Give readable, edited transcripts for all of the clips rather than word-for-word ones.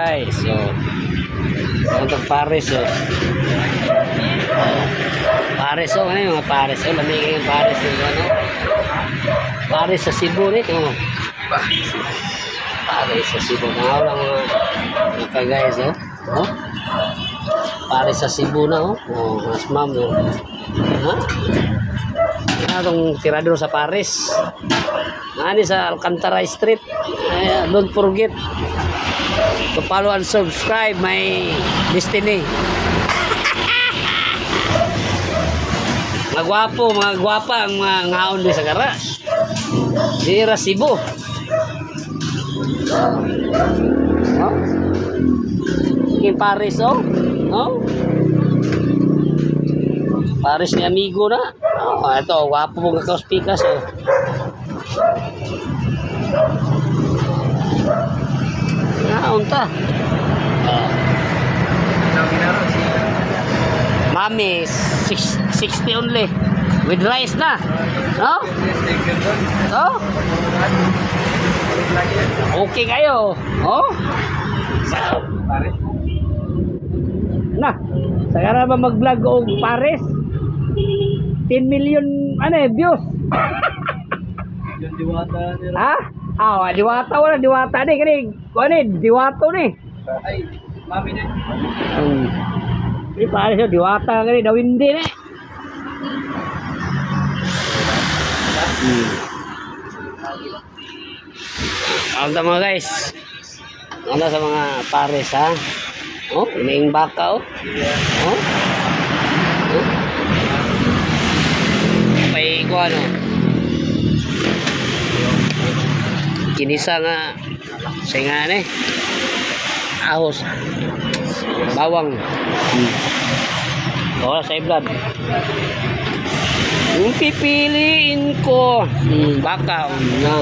Guys, so untuk Paris so. Paris so, ano yung mga Paris so, lamigay yung Paris yung ano. Paris sa Cebu nito. Paris sa Cebu. Nangaw lang mga guys oh. Oh. Paris sa Cebu na oh. Oh, mas ma'am oh. Ha? Ano itong tirador sa Paris? Nani sa Alcantara Street. Don't forget to follow and subscribe my destiny. Mga gwapo, mga gwapa ang mga ngaon din sa kara. Dira Cebu. Oh. In Paris oh. Oh. Paris ni amigo na. Oh, ito gwapo mo kakauspikas oh. Unta. Mami 60 only with rice na. No? Oh? Okay kayo. Oh? Na. Sagara ba mag-vlog og Paris? 10 million ano views. Yung diwata nila. Ha? Ah, diwata wala diwata ni kani. Kuani diwato ni. Ay, mami din. Di pare so diwata kani dawindi ni. Ang mga guys. Ano sa mga pares ha? Oh, inaing baka oh. Oh. Oh. Pay ko ano. Kinisa nga singane ahos bawang wala sa iblad yung pipiliin ko baka na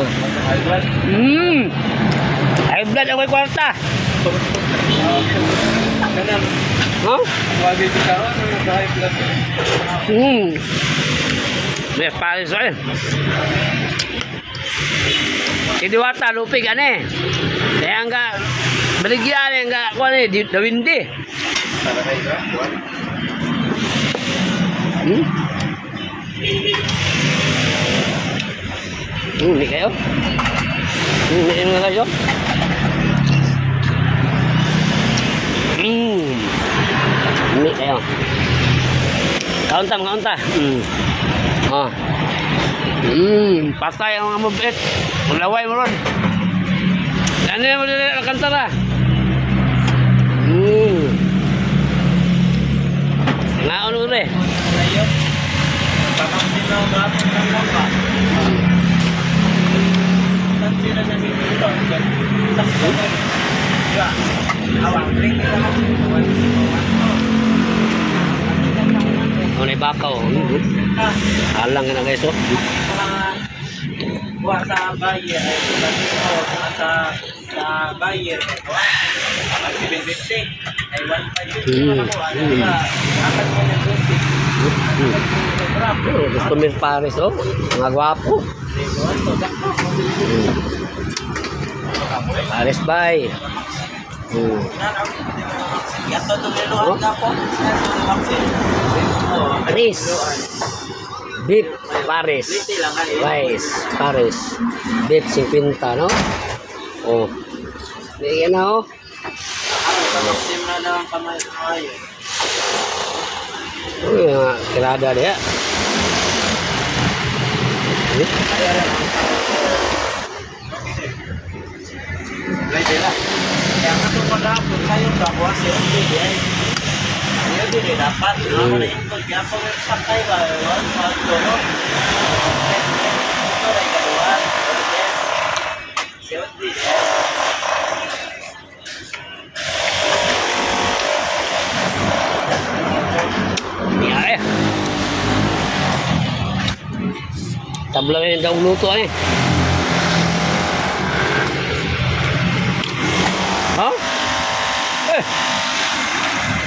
ay blood ako kwarta huh? Wagi di karon ng high blood. May pares eh. Si Diwata lupig ane. Kaya nga baligyan nga kuan eh dawindi. Para kay ka. Ni kayo. Ni nga kayo. Ni kayo. Kaunta. Oh. Patay ang mga mabit. Mulaway mo ron. Ano yung mga Alcantara? Ngaon mo rin. Pamangkin na ang brato ng lamba. Tansin na namin dito. Sakto. Diba? Awang, drink na lang. Ano na bakaw? Alang na guys oh. Buwa sa buyer sa buyer ay 750 ay 150 apat mo ng Gusto mo yung Paris oh. Mga gwapo. Paris bay. yato dumiluan na po Paris. Beef Paris. Rice Paris. Beef 50 no? Oh. Yan na oh. sim na lang kamay kayo. Oh, kirada dia. Pwede na. Kaya nga ito madapon kayo kapwa siya ay ayaw din dapat ako na input kaya kung sakay ba magdoro ito ay kaluan siya din Ya. Tabla yung daw luto eh. Ha? Eh.